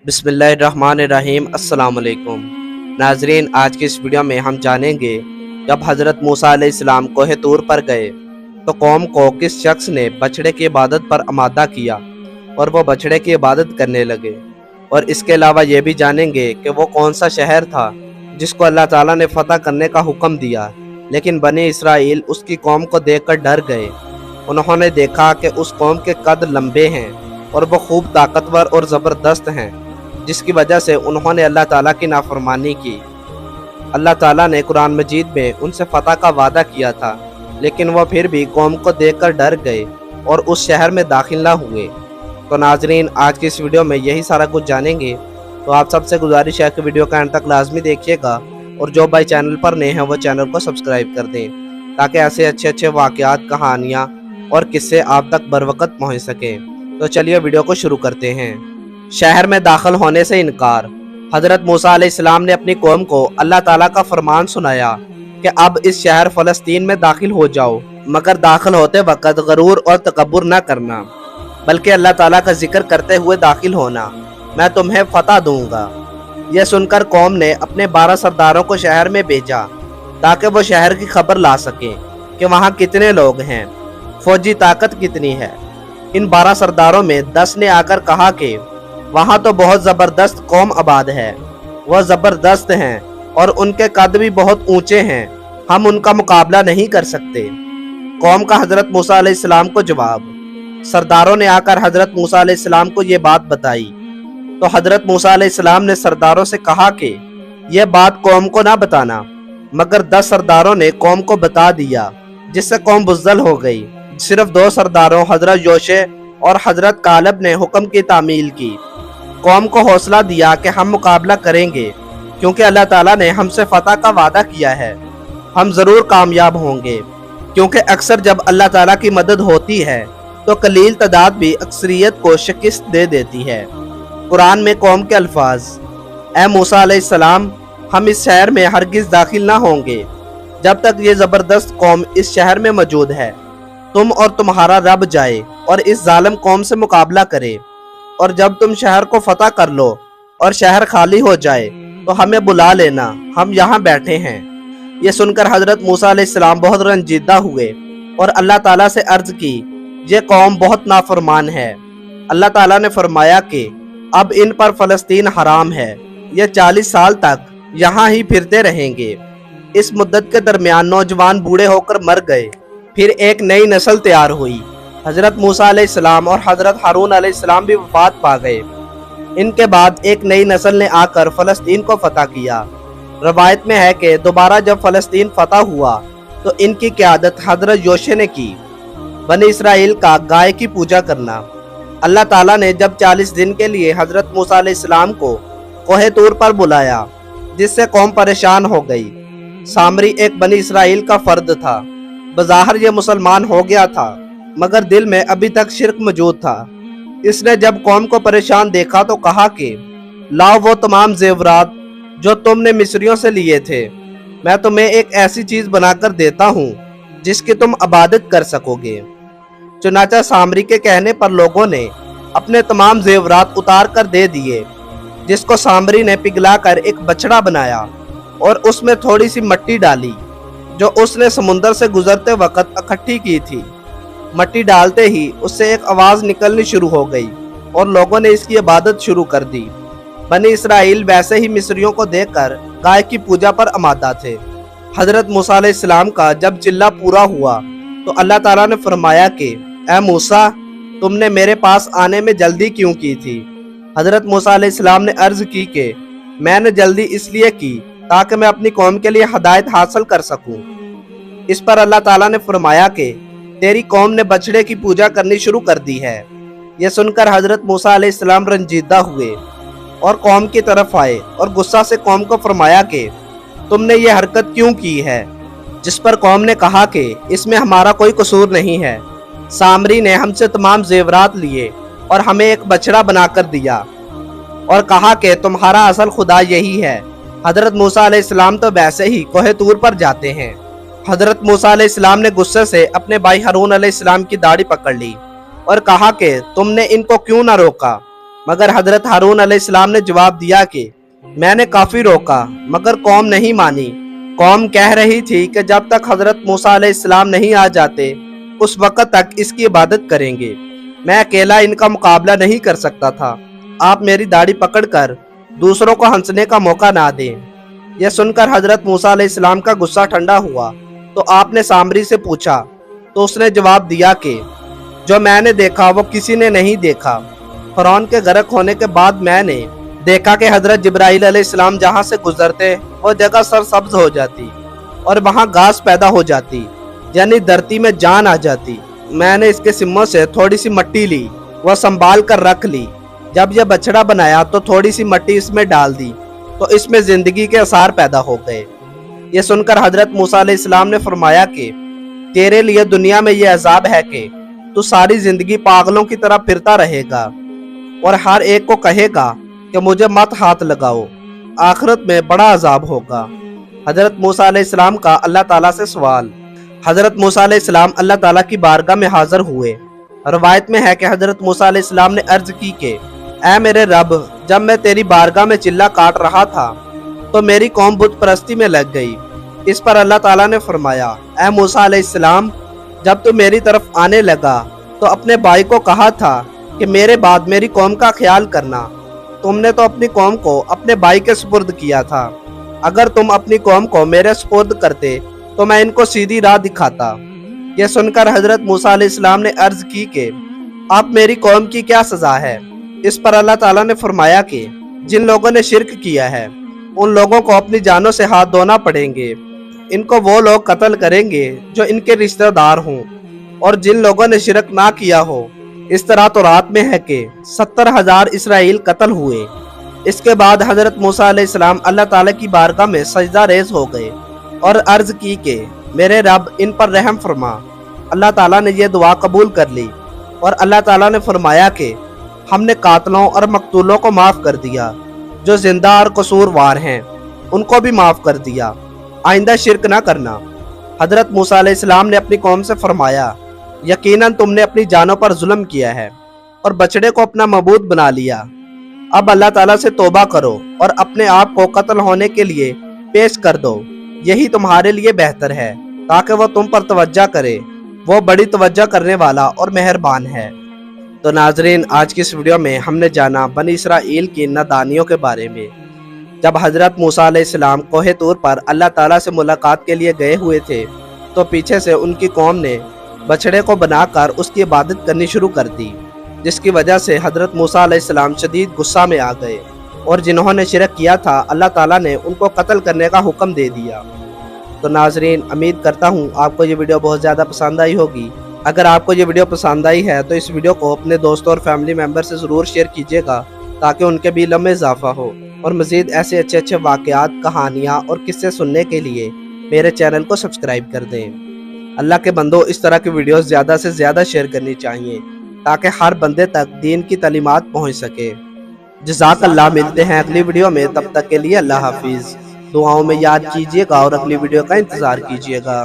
बिस्मिल्लाहिर्रहमानिर्रहीम। अस्सलाम वालेकुम नाजरीन, आज की इस वीडियो में हम जानेंगे जब हज़रत मूसा अलैहिस्सलाम कोहे तूर पर गए तो कौम को किस शख्स ने बछड़े की इबादत पर आमादा किया और वो बछड़े की इबादत करने लगे। और इसके अलावा ये भी जानेंगे कि वो कौन सा शहर था जिसको अल्लाह ताला ने फ़तह करने का हुक्म दिया, लेकिन बनी इसराइल उसकी कौम को देखकर डर गए। उन्होंने देखा कि उस कौम के कद लंबे हैं और वो खूब ताकतवर और ज़बरदस्त हैं, जिसकी वजह से उन्होंने अल्लाह ताला की नाफरमानी की। अल्लाह ताला ने कुरान मजीद में उनसे फ़तह का वादा किया था, लेकिन वह फिर भी कौम को देखकर डर गए और उस शहर में दाखिल ना हुए। तो नाजरीन, आज की इस वीडियो में यही सारा कुछ जानेंगे। तो आप सबसे गुजारिश है कि वीडियो का अंत तक लाजमी देखिएगा और जो भाई चैनल पर नए हैं वो चैनल को सब्सक्राइब कर दें, ताकि ऐसे अच्छे अच्छे वाक़यात, कहानियाँ और किस्से आप तक बर वक़्त पहुँच सकें। तो चलिए वीडियो को शुरू करते हैं। शहर में दाखिल होने से इनकार। हज़रत मूसा अलैहिस्सलाम ने अपनी कौम को अल्लाह ताला का फरमान सुनाया कि अब इस शहर फ़लस्तीन में दाखिल हो जाओ, मगर दाखिल होते वक़्त गरूर और तकब्बुर न करना, बल्कि अल्लाह ताला का जिक्र करते हुए दाखिल होना। मैं तुम्हें फ़तह दूंगा। यह सुनकर कौम ने अपने 12 सरदारों को शहर में भेजा ताकि वो शहर की खबर ला सकें कि वहाँ कितने लोग हैं, फौजी ताकत कितनी है। इन 12 सरदारों में 10 ने आकर कहा कि वहाँ तो बहुत ज़बरदस्त कौम आबाद है, वह ज़बरदस्त हैं और उनके कद भी बहुत ऊंचे हैं, हम उनका मुकाबला नहीं कर सकते। कौम का हज़रत मूसा अलैहिस्सलाम को जवाब। सरदारों ने आकर हज़रत मूसा अलैहिस्सलाम को ये बात बताई तो हज़रत मूसा अलैहिस्सलाम ने सरदारों से कहा कि यह बात कौम को ना बताना, मगर 10 सरदारों ने कौम को बता दिया, जिससे कौम बुज़्दिल हो गई। सिर्फ 2 सरदारों हज़रत योशे और हज़रत कालब ने हुक्म की तामील की। कौम को हौसला दिया कि हम मुकाबला करेंगे, क्योंकि अल्लाह ताला ने हमसे फ़तह का वादा किया है, हम ज़रूर कामयाब होंगे। क्योंकि अक्सर जब अल्लाह ताला की मदद होती है तो कलील तादाद भी अक्सरियत को शिकस्त दे देती है। कुरान में कौम के अल्फाज। ए मूसा अलैहिस्सलाम, हम इस शहर में हरगिज़ दाखिल ना होंगे जब तक ये ज़बरदस्त कौम इस शहर में मौजूद है। तुम और तुम्हारा रब जाए और इस जालिम कौम से मुकाबला करे, और जब तुम शहर को फतह कर लो और शहर खाली हो जाए तो हमें बुला लेना, हम यहाँ बैठे हैं। ये सुनकर हज़रत मूसा अलैहिस्सलाम बहुत रंजीदा हुए और अल्लाह ताला से अर्ज की, ये कौम बहुत नाफरमान है। अल्लाह ताला ने फरमाया कि अब इन पर फ़लस्तीन हराम है, ये 40 साल तक यहाँ ही फिरते रहेंगे। इस मुद्दत के दरमियान नौजवान बूढ़े होकर मर गए, फिर एक नई नस्ल तैयार हुई। हज़रत मूसा अलैहिस्सलाम और हज़रत हारून अलैहिस्सलाम भी वफ़ात पा गए। इनके बाद एक नई नस्ल ने आकर फ़लस्तीन को फ़तह किया। रवायत में है कि दोबारा जब फ़लस्तीन फ़तह हुआ तो इनकी क़यादत हज़रत योशे ने की। बनी इसराइल का गाय की पूजा करना। अल्लाह ताला ने जब 40 दिन के लिए हज़रत मूसा अलैहिस्सलाम को कोहे तूर पर बुलाया, जिससे कौम परेशान हो गई। सामरी एक बनी इसराइल का फ़र्द था। बज़ाहिर ये मुसलमान हो गया था, मगर दिल में अभी तक शिर्क मौजूद था। इसने जब कौम को परेशान देखा तो कहा कि लाओ वो तमाम जेवरात जो तुमने मिस्रियों से लिए थे, मैं तुम्हें एक ऐसी चीज़ बनाकर देता हूँ जिसकी तुम इबादत कर सकोगे। चुनाचा सामरी के कहने पर लोगों ने अपने तमाम जेवरात उतार कर दे दिए, जिसको सामरी ने पिघलाकर एक बछड़ा बनाया और उसमें थोड़ी सी मिट्टी डाली जो उसने समुंदर से गुजरते वक्त इकट्ठी की थी। मिट्टी डालते ही उससे एक आवाज़ निकलनी शुरू हो गई और लोगों ने इसकी इबादत शुरू कर दी। बनी इसराइल वैसे ही मिस्रियों को देखकर गाय की पूजा पर आमादा थे। हज़रत मूसा अलैहिस्सलाम का जब चिल्ला पूरा हुआ तो अल्लाह ताला ने फरमाया कि ए मूसा, तुमने मेरे पास आने में जल्दी क्यों की थी? हज़रत मूसा अलैहिस्सलाम ने अर्ज़ की कि मैंने जल्दी इसलिए की ताकि मैं अपनी कौम के लिए हदायत हासिल कर सकूं। इस पर अल्लाह ताला ने फरमाया कि तेरी कौम ने बछड़े की पूजा करनी शुरू कर दी है। यह सुनकर हज़रत मूसा अलैहिस्सलाम रंजीदा हुए और कौम की तरफ आए और गुस्सा से कौम को फरमाया कि तुमने ये हरकत क्यों की है? जिस पर कौम ने कहा कि इसमें हमारा कोई कसूर नहीं है। सामरी ने हमसे तमाम जेवरात लिए और हमें एक बछड़ा बनाकर दिया और कहा कि तुम्हारा असल खुदा यही है। हज़रत मूसा अलैहिस्सलाम तो वैसे ही कोहे तूर पर जाते हैं। हज़रत मूसा अलैहिस्सलाम ने गुस्से से अपने भाई हारून अलैहिस्सलाम की दाढ़ी पकड़ ली और कहा कि तुमने इनको क्यों ना रोका? मगर हजरत हारून अलैहिस्सलाम ने जवाब दिया कि मैंने काफी रोका मगर कौम नहीं मानी। कौम कह रही थी कि जब तक हजरत मूसा अलैहिस्सलाम नहीं आ जाते उस वक्त तक इसकी इबादत करेंगे। मैं अकेला इनका मुकाबला नहीं कर सकता था। आप मेरी दाढ़ी पकड़कर दूसरों को हंसने का मौका ना दें। यह सुनकर हजरत मूसा अलैहिस्सलाम का गुस्सा ठंडा हुआ तो आपने सामरी से पूछा तो उसने जवाब दिया कि जो मैंने देखा वो किसी ने नहीं देखा। फ़िरौन के गर्क होने के बाद मैंने देखा कि हजरत जिब्राइल अलैहिस्सलाम जहाँ से गुजरते वो जगह सरसब्ज हो जाती और वहाँ घास पैदा हो जाती, यानी धरती में जान आ जाती। मैंने इसके सिम्मों से थोड़ी सी मट्टी ली, वह संभाल कर रख ली। जब यह बछड़ा बनाया तो थोड़ी सी मट्टी इसमें डाल दी तो इसमें जिंदगी के आसार पैदा हो गए। ये सुनकर हजरत मूसा अलैहिस्सलाम ने फरमाया कि तेरे लिए दुनिया में यह अजाब है कि तू सारी जिंदगी पागलों की तरह फिरता रहेगा और हर एक को कहेगा कि मुझे मत हाथ लगाओ, आखिरत में बड़ा अजाब होगा। हजरत मूसा अलैहिस्सलाम का अल्लाह ताला से सवाल। हजरत मूसा अलैहिस्सलाम अल्लाह ताला की बारगाह में हाजिर हुए। रवायत में है कि हजरत मूसा अलैहिस्सलाम ने अर्ज की कि ऐ मेरे रब, जब मैं तेरी बारगाह में चिल्ला काट रहा था तो मेरी कौम बुत परस्ती में लग गई। इस पर अल्लाह ताला ने फरमाया, ऐ मूसा अलैहिस्सलाम, जब तू मेरी तरफ आने लगा तो अपने भाई को कहा था कि मेरे बाद मेरी कौम का ख्याल करना। तुमने तो अपनी कौम को अपने भाई के सुपुर्द किया था। अगर तुम अपनी कौम को मेरे सुपुर्द करते तो मैं इनको सीधी राह दिखाता। यह सुनकर हजरत मूसा अलैहिस्सलाम ने अर्ज की कि अब मेरी कौम की क्या सजा है। इस पर अल्लाह ताला ने फरमाया कि जिन लोगों ने शिरक किया है उन लोगों को अपनी जानों से हाथ धोना पड़ेंगे। इनको वो लोग कत्ल करेंगे जो इनके रिश्तेदार हों, और जिन लोगों ने शिरक ना किया हो। इस तरह तो रात में है कि 70,000 इसराइल कत्ल हुए। इसके बाद हजरत मूसा अलैहिस्सलाम अल्लाह ताला की बारगाह में सजदा रेज हो गए और अर्ज की कि मेरे रब, इन पर रहम फरमा। अल्लाह ताला ने यह दुआ कबूल कर ली और अल्लाह ताला ने फरमाया कि हमने कातलों और मकतूलों को माफ़ कर दिया, जो जिंदा और कसूरवार हैं उनको भी माफ़ कर दिया। आइंदा शिरक ना करना। हजरत मूसा अलैहिस्सलाम ने अपनी कौम से फरमाया, यकीनन तुमने अपनी जानों पर जुल्म किया है और बछड़े को अपना मबूद बना लिया। अब अल्लाह ताला से तौबा करो और अपने आप को कत्ल होने के लिए पेश कर दो। यही तुम्हारे लिए बेहतर है ताकि वो तुम पर तवज्जो करे। वो बड़ी तवज्जो करने वाला और मेहरबान है। तो नाजरीन, आज की इस वीडियो में हमने जाना बनी इसराइल की नादानियों के बारे में। जब हजरत मूसा अलैहिस्सलाम कोहे तूर पर अल्लाह ताला से मुलाकात के लिए गए हुए थे तो पीछे से उनकी कौम ने बछड़े को बनाकर उसकी इबादत करनी शुरू कर दी, जिसकी वजह से हजरत मूसा अलैहिस्सलाम शदीद गुस्सा में आ गए और जिन्होंने शिरक किया था अल्लाह ताला ने उनको कत्ल करने का हुक्म दे दिया। तो नाजरीन, उम्मीद करता हूँ आपको ये वीडियो बहुत ज़्यादा पसंद आई होगी। अगर आपको ये वीडियो पसंद आई है तो इस वीडियो को अपने दोस्तों और फैमिली मेम्बर से ज़रूर शेयर कीजिएगा ताकि उनके भी इल्म में इजाफा हो। और मज़ीद ऐसे अच्छे अच्छे वाक़यात, कहानियाँ और किस्से सुनने के लिए मेरे चैनल को सब्सक्राइब कर दें। अल्लाह के बंदो, इस तरह की वीडियोस ज़्यादा से ज़्यादा शेयर करनी चाहिए ताकि हर बंदे तक दीन की तालीमात पहुँच सके। जज़ाकल्लाह। मिलते हैं अगली वीडियो में, तब तक के लिए अल्लाह हाफिज़। दुआओं में याद कीजिएगा और अगली वीडियो का इंतज़ार कीजिएगा।